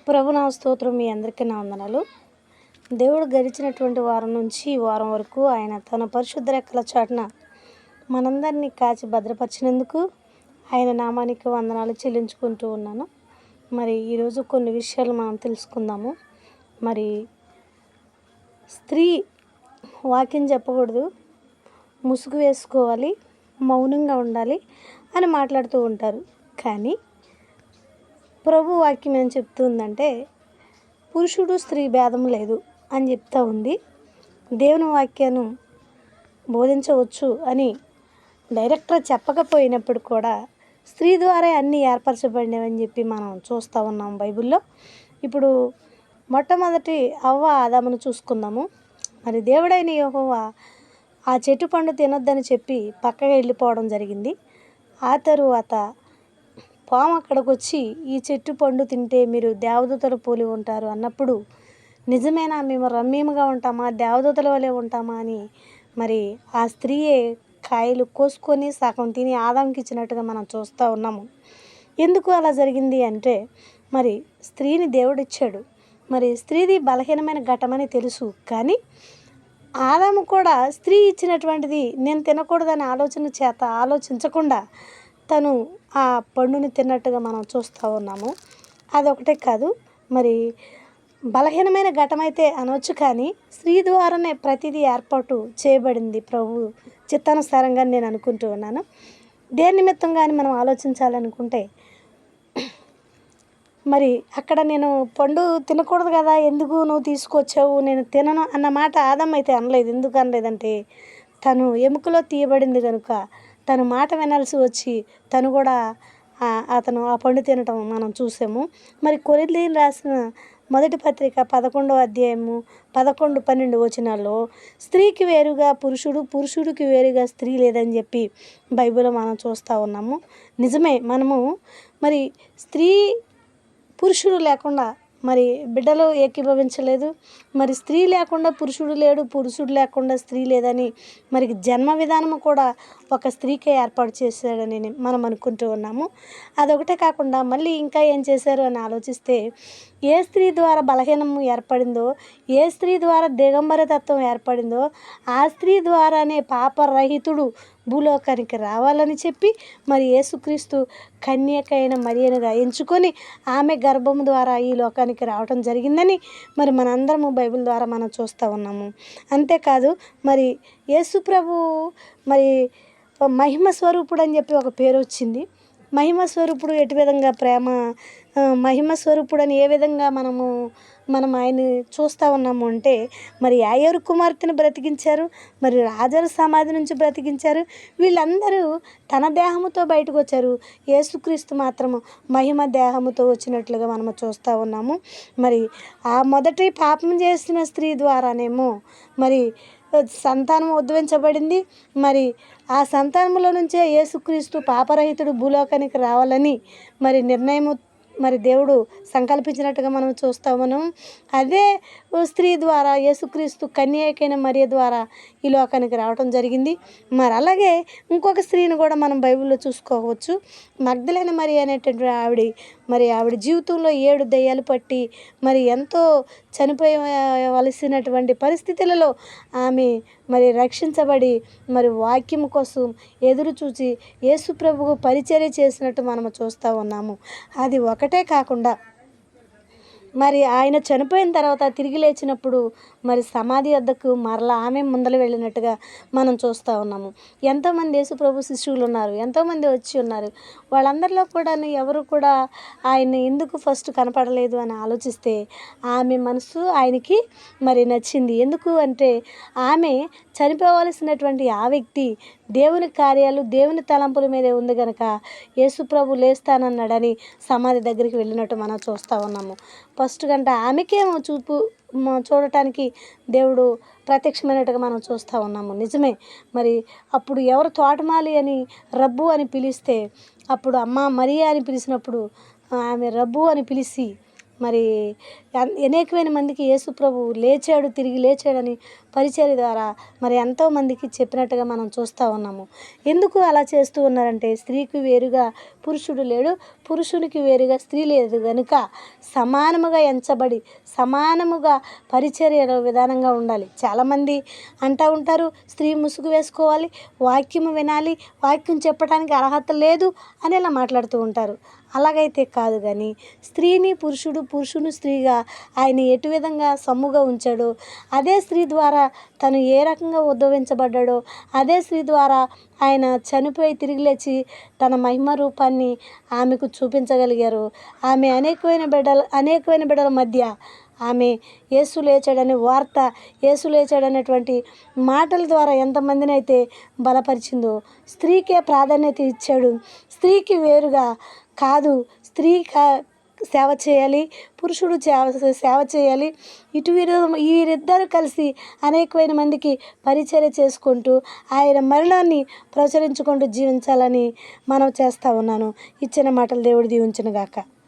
ప్రభు నా స్తోత్రం. మీ అందరికీ నా వందనాలు. దేవుడు గడిచినటువంటి వారం నుంచి ఈ వారం వరకు ఆయన తన పరిశుద్ధ రెక్కల చాటున మనందరినీ కాచి భద్రపరిచినందుకు ఆయన నామానికి వందనాలు చెల్లించుకుంటూ ఉన్నాను. మరి ఈరోజు కొన్ని విషయాలు మనం తెలుసుకుందాము. మరి స్త్రీ వాక్యం చెప్పకూడదు, ముసుగు వేసుకోవాలి, మౌనంగా ఉండాలి అని మాట్లాడుతూ ఉంటారు. కానీ ప్రభు వాక్యం ఏం చెప్తుందంటే పురుషుడు స్త్రీ భేదం లేదు అని చెప్తా ఉంది. దేవుని వాక్యాన్ని బోధించవచ్చు అని డైరెక్ట్గా చెప్పకపోయినప్పుడు కూడా స్త్రీ ద్వారా అన్నీ ఏర్పరచబడినవని చెప్పి మనం చూస్తూ ఉన్నాం బైబిల్లో. ఇప్పుడు మొట్టమొదటి అవ్వ ఆదామును చూసుకుందాము. మరి దేవుడైన యెహోవా ఆ చెట్టు పండు తినొద్దని చెప్పి పక్కగా వెళ్ళిపోవడం జరిగింది. ఆ తరువాత పాము అక్కడికి వచ్చి ఈ చెట్టు పండు తింటే మీరు దేవదూతలు పోలి ఉంటారు అన్నప్పుడు, నిజమేనా, మేము రమ్యముగా ఉంటామా, దేవదూతల వలె ఉంటామా అని మరి ఆ స్త్రీయే కాయలు కోసుకొని సగం తిని ఆదాంకి ఇచ్చినట్టుగా మనం చూస్తూ ఉన్నాము. ఎందుకు అలా జరిగింది అంటే మరి స్త్రీని దేవుడిచ్చాడు. మరి స్త్రీది బలహీనమైన ఘటమని తెలుసు, కానీ ఆదాము కూడా స్త్రీ ఇచ్చినటువంటిది నేను తినకూడదని ఆలోచించకుండా తను ఆ పండుని తిన్నట్టుగా మనం చూస్తూ ఉన్నాము. అదొకటే కాదు, మరి బలహీనమైన ఘటమైతే అనవచ్చు, కానీ స్త్రీ ద్వారానే ప్రతిదీ ఏర్పాటు చేయబడింది ప్రభు చిత్తానుసారంగా నేను అనుకుంటూ ఉన్నాను. దేని నిమిత్తంగా అని మనం ఆలోచించాలనుకుంటే మరి అక్కడ నేను పండు తినకూడదు కదా, ఎందుకు నువ్వు తీసుకొచ్చావు, నేను తినను అన్న మాట ఆదాం అయితే అనలేదు. ఎందుకు అనలేదంటే తను ఎముకలో తీయబడింది కనుక తను మాట వినాల్సి వచ్చి తను కూడా అతను ఆ పండు తినటం మనం చూసాము. మరి కొరింథీయులకు రాసిన మొదటి పత్రిక 11వ అధ్యాయము 11-12 వచనాల్లో స్త్రీకి వేరుగా పురుషుడు, పురుషుడికి వేరుగా స్త్రీ లేదని చెప్పి బైబిల్లో మనం చూస్తూ ఉన్నాము. నిజమే, మనము మరి స్త్రీ పురుషుడు లేకుండా మరి బిడ్డలు ఏకీభవించలేదు. మరి స్త్రీ లేకుండా పురుషుడు లేడు, పురుషుడు లేకుండా స్త్రీ లేదని మరి జన్మ విధానము కూడా ఒక స్త్రీకే ఏర్పాటు చేశాడని మనం అనుకుంటూ ఉన్నాము. అదొకటే కాకుండా మళ్ళీ ఇంకా ఏం చేశారు అని ఆలోచిస్తే, ఏ స్త్రీ ద్వారా బలహీనము ఏర్పడిందో, ఏ స్త్రీ ద్వారా దిగంబర తత్వం ఏర్పడిందో ఆ స్త్రీ ద్వారానే పాపరహితుడు భూలోకానికి రావాలని చెప్పి మరి యేసుక్రీస్తు కన్యకైన మరియనుగా ఎంచుకొని ఆమె గర్భము ద్వారా ఈ లోకానికి రావటం జరిగిందని మరి మనందరము బైబిల్ ద్వారా మనం చూస్తూ ఉన్నాము. అంతేకాదు మరి యేసు ప్రభు మరి మహిమ స్వరూపుడు అని చెప్పి ఒక పేరు వచ్చింది. మహిమ స్వరూపుడు ఎటు విధంగా మహిమ స్వరూపుడు అని ఏ విధంగా మనం ఆయన చూస్తూ ఉన్నాము అంటే మరి యాయేరు కుమార్తెను బ్రతికించారు, మరి రాజరు సమాధి నుంచి బ్రతికించారు. వీళ్ళందరూ తన దేహముతో బయటకు వచ్చారు. యేసుక్రీస్తు మాత్రము మహిమ దేహముతో వచ్చినట్లుగా మనము చూస్తూ ఉన్నాము. మరి ఆ మొదటి పాపం చేసిన స్త్రీ ద్వారానేమో మరి సంతానం ఉద్భవించబడింది. మరి ఆ సంతానంలో నుంచే యేసుక్రీస్తు పాపరహితుడు భూలోకానికి రావాలని మరి నిర్ణయము మరి దేవుడు సంకల్పించినట్టుగా మనం చూస్తూ ఉన్నాం. అదే స్త్రీ ద్వారా యేసుక్రీస్తు కన్యకైన మరియ ద్వారా ఈ లోకానికి రావడం జరిగింది. మరి అలాగే ఇంకొక స్త్రీని కూడా మనం బైబిల్లో చూసుకోవచ్చు. మగ్దలేన మరియ అనేటువంటి ఆవిడ జీవితంలో 7 దయ్యాలు పట్టి మరి ఎంతో చనిపోవలసినటువంటి పరిస్థితులలో ఆమె మరి రక్షించబడి మరి వాక్యం కోసం ఎదురు చూసి యేసు ప్రభువు పరిచర్య చేసినట్టు మనము చూస్తూ ఉన్నాము. అది ఒకటే కాకుండా మరి ఆయన చనిపోయిన తర్వాత తిరిగి లేచినప్పుడు మరి సమాధి వద్దకు మరలా ఆమె ముందలు వెళ్ళినట్టుగా మనం చూస్తూ ఉన్నాము. ఎంతోమంది యేసు ప్రభు శిష్యులు ఉన్నారు, ఎంతోమంది వచ్చి ఉన్నారు. వాళ్ళందరిలో కూడా ఎవరు కూడా ఆయన ఎందుకు ఫస్ట్ కనపడలేదు అని ఆలోచిస్తే ఆమె మనసు ఆయనకి మరి నచ్చింది. ఎందుకు అంటే ఆమె చనిపోవలసినటువంటి ఆ వ్యక్తి దేవుని కార్యాలు, దేవుని తలంపుల మీదే ఉంది కనుక యేసు ప్రభు లేస్తానన్నాడని సమాధి దగ్గరికి వెళ్ళినట్టు మనం చూస్తూ ఉన్నాము. ఫస్ట్ గంట ఆమెకేమో చూడటానికి దేవుడు ప్రత్యక్షమైనట్టుగా మనం చూస్తూ ఉన్నాము. నిజమే, మరి అప్పుడు ఎవరు తోటమాలి అని రబ్బు అని పిలిస్తే అప్పుడు అమ్మ మరియా అని పిలిచినప్పుడు ఆమె రబ్బు అని పిలిచి మరి అనేకమైన మందికి యేసు ప్రభువు లేచాడు, తిరిగి లేచాడని పరిచర్య ద్వారా మరి ఎంతోమందికి చెప్పినట్టుగా మనం చూస్తూ ఉన్నాము. ఎందుకు అలా చేస్తూ ఉన్నారంటే స్త్రీకి వేరుగా పురుషుడు లేడు, పురుషునికి వేరుగా స్త్రీ లేదు కనుక సమానముగా ఎంచబడి సమానముగా పరిచర్య విధానంగా ఉండాలి. చాలామంది అంటూ ఉంటారు, స్త్రీ ముసుగు వేసుకోవాలి, వాక్యము వినాలి, వాక్యం చెప్పడానికి అర్హత లేదు అని ఇలా మాట్లాడుతూ ఉంటారు. అలాగైతే కాదు, కానీ స్త్రీని పురుషుడు, పురుషుని స్త్రీగా ఆయన ఎటు విధంగా సమ్ముగా ఉంచాడో, అదే స్త్రీ ద్వారా తను ఏ రకంగా ఉద్భవించబడ్డాడో, అదే స్త్రీ ద్వారా ఆయన చనిపోయి తిరిగి లేచి తన మహిమ రూపాన్ని ఆమెకు చూపించగలిగారు. ఆమె అనేకమైన బిడ్డల మధ్య ఆమె యేసు లేచాడనే వార్త, యేసు లేచాడనేటువంటి మాటల ద్వారా ఎంతమందిని అయితే బలపరిచిందో, స్త్రీకే ప్రాధాన్యత ఇచ్చాడు. స్త్రీకి వేరుగా కాదు, స్త్రీ సేవ చేయాలి, పురుషుడు సేవ చేయాలి. వీరిద్దరూ కలిసి అనేకమైన మందికి పరిచర్య చేసుకుంటూ ఆయన మరణాన్ని ప్రచురించుకుంటూ జీవించాలని మనం చేస్తూ ఉన్నాను. ఇచ్చిన మాటలు దేవుడు దీవించును గాక.